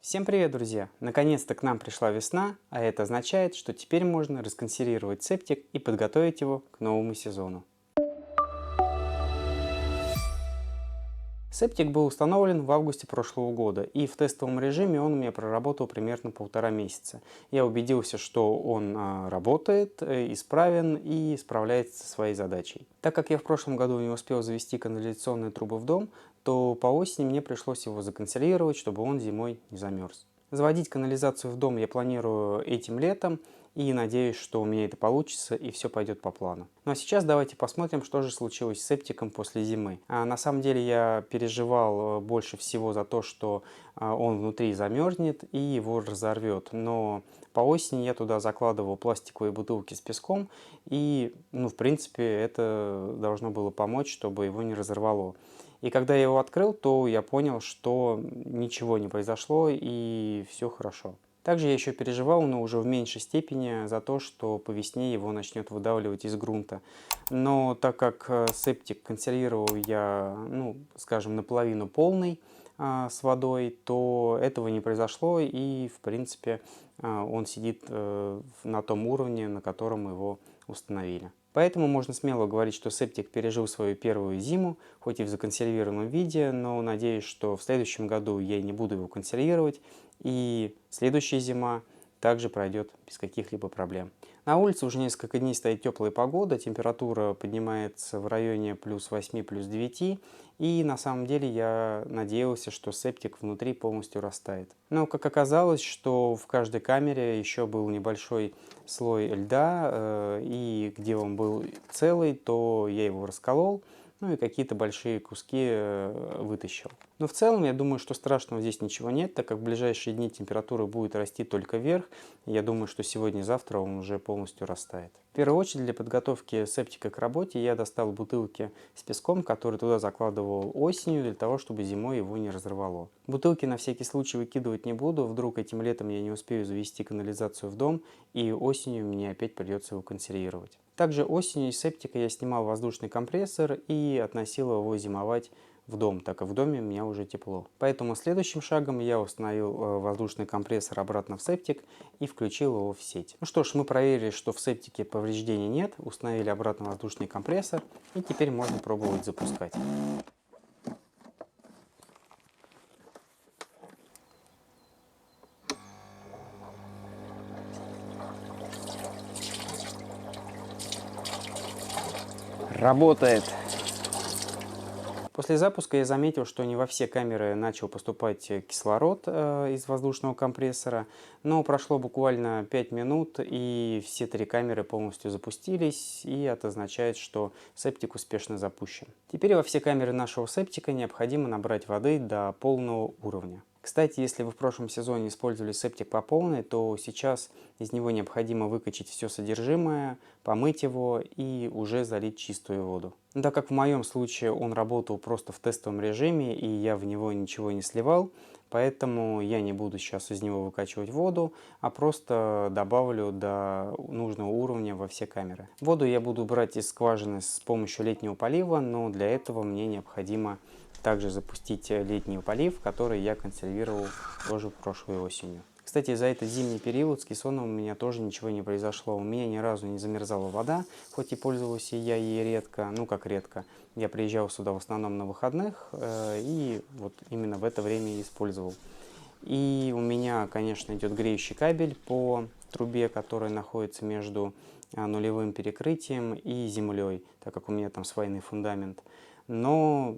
Всем привет, друзья! Наконец-то к нам пришла весна, а это означает, что теперь можно расконсервировать септик и подготовить его к новому сезону. Септик был установлен в августе прошлого года, и в тестовом режиме он у меня проработал примерно 1,5 месяца. Я убедился, что он работает, исправен и справляется со своей задачей. Так как я в прошлом году не успел завести канализационные трубы в дом, то по осени мне пришлось его законсервировать, чтобы он зимой не замерз. Заводить канализацию в дом я планирую этим летом и надеюсь, что у меня это получится и все пойдет по плану. Ну а сейчас давайте посмотрим, что же случилось с септиком после зимы. На самом деле я переживал больше всего за то, что он внутри замерзнет и его разорвет. Но по осени я туда закладывал пластиковые бутылки с песком и, в принципе, это должно было помочь, чтобы его не разорвало. И когда я его открыл, то я понял, что ничего не произошло и все хорошо. Также я еще переживал, но уже в меньшей степени, за то, что по весне его начнет выдавливать из грунта. Но так как септик консервировал я, скажем, наполовину полный с водой, то этого не произошло и, в принципе, он сидит на том уровне, на котором его установили. Поэтому можно смело говорить, что септик пережил свою первую зиму, хоть и в законсервированном виде, но надеюсь, что в следующем году я не буду его консервировать, и следующая зима также пройдет без каких-либо проблем. На улице уже несколько дней стоит теплая погода, температура поднимается в районе плюс 8, плюс 9, и на самом деле я надеялся, что септик внутри полностью растает. Но как оказалось, что в каждой камере еще был небольшой слой льда, и где он был целый, то я его расколол, и какие-то большие куски вытащил. Но в целом я думаю, что страшного здесь ничего нет, так как в ближайшие дни температура будет расти только вверх. Я думаю, что сегодня-завтра он уже полностью растает. В первую очередь для подготовки септика к работе я достал бутылки с песком, которые туда закладывал осенью, для того, чтобы зимой его не разорвало. Бутылки на всякий случай выкидывать не буду, вдруг этим летом я не успею завести канализацию в дом, и осенью мне опять придется его консервировать. Также осенью из септика я снимал воздушный компрессор и относил его зимовать в дом, так как в доме у меня уже тепло. Поэтому следующим шагом я установил воздушный компрессор обратно в септик и включил его в сеть. Ну что ж, мы проверили, что в септике повреждений нет, установили обратно воздушный компрессор и теперь можно пробовать запускать. Работает! После запуска я заметил, что не во все камеры начал поступать кислород из воздушного компрессора, но прошло буквально 5 минут, и все 3 камеры полностью запустились, и это означает, что септик успешно запущен. Теперь во все камеры нашего септика необходимо набрать воды до полного уровня. Кстати, если вы в прошлом сезоне использовали септик по полной, то сейчас из него необходимо выкачать все содержимое, помыть его и уже залить чистую воду. Но так как в моем случае он работал просто в тестовом режиме и я в него ничего не сливал, поэтому я не буду сейчас из него выкачивать воду, а просто добавлю до нужного уровня во все камеры. Воду я буду брать из скважины с помощью летнего полива, но для этого мне необходимо также запустить летний полив, который я консервировал тоже прошлой осенью. Кстати, за этот зимний период с кессоном у меня тоже ничего не произошло. У меня ни разу не замерзала вода, хоть и пользовался я ей редко, как редко. Я приезжал сюда в основном на выходных и вот именно в это время использовал. И у меня, конечно, идет греющий кабель по трубе, которая находится между нулевым перекрытием и землей, так как у меня там свайный фундамент. Но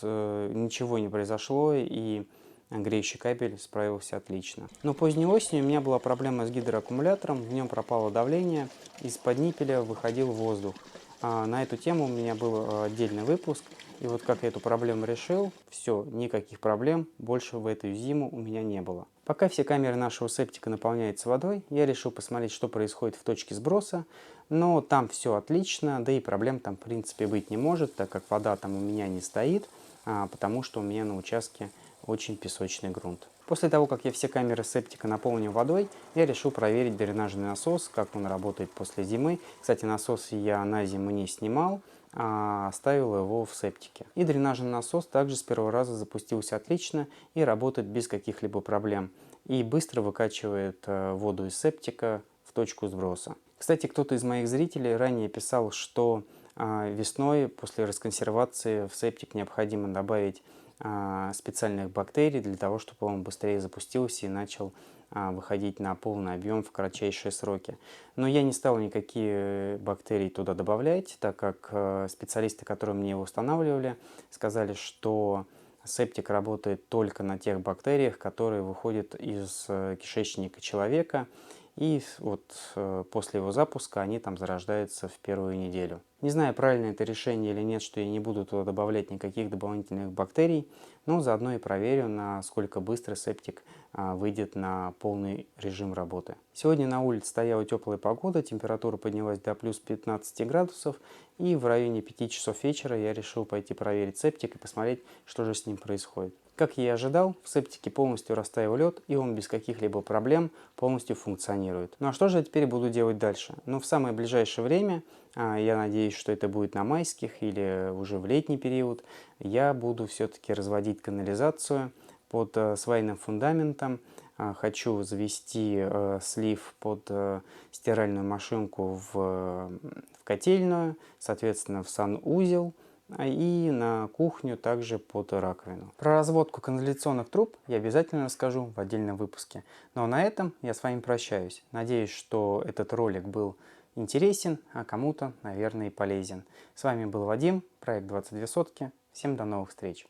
ничего не произошло, и греющий кабель справился отлично. Но поздней осенью у меня была проблема с гидроаккумулятором, в нем пропало давление, из-под ниппеля выходил воздух. На эту тему у меня был отдельный выпуск, и вот как я эту проблему решил, все, никаких проблем больше в эту зиму у меня не было. Пока все камеры нашего септика наполняются водой, я решил посмотреть, что происходит в точке сброса, но там все отлично, да и проблем там в принципе быть не может, так как вода там у меня не стоит, потому что у меня на участке очень песочный грунт. После того, как я все камеры септика наполнил водой, я решил проверить дренажный насос, как он работает после зимы. Кстати, насос я на зиму не снимал, оставил его в септике. И дренажный насос также с первого раза запустился отлично и работает без каких-либо проблем. И быстро выкачивает воду из септика в точку сброса. Кстати, кто-то из моих зрителей ранее писал, что весной после расконсервации в септик необходимо добавить специальных бактерий для того, чтобы он быстрее запустился и начал выходить на полный объем в кратчайшие сроки. Но я не стал никакие бактерии туда добавлять, так как специалисты, которые мне его устанавливали, сказали, что септик работает только на тех бактериях, которые выходят из кишечника человека, и вот после его запуска они там зарождаются в первую неделю. Не знаю, правильно это решение или нет, что я не буду туда добавлять никаких дополнительных бактерий, но заодно и проверю, насколько быстро септик выйдет на полный режим работы. Сегодня на улице стояла теплая погода, температура поднялась до плюс 15 градусов, и в районе 5 часов вечера я решил пойти проверить септик и посмотреть, что же с ним происходит. Как я и ожидал, в септике полностью растаял лед, и он без каких-либо проблем полностью функционирует. Ну а что же я теперь буду делать дальше? Ну, в самое ближайшее время, я надеюсь, что это будет на майских или уже в летний период, я буду все-таки разводить канализацию под свайным фундаментом. Хочу завести слив под стиральную машинку в котельную, соответственно, в санузел, и на кухню также под раковину. Про разводку канализационных труб я обязательно расскажу в отдельном выпуске. Но на этом я с вами прощаюсь. Надеюсь, что этот ролик был интересен, а кому-то, наверное, и полезен. С вами был Вадим, проект 22 сотки. Всем до новых встреч!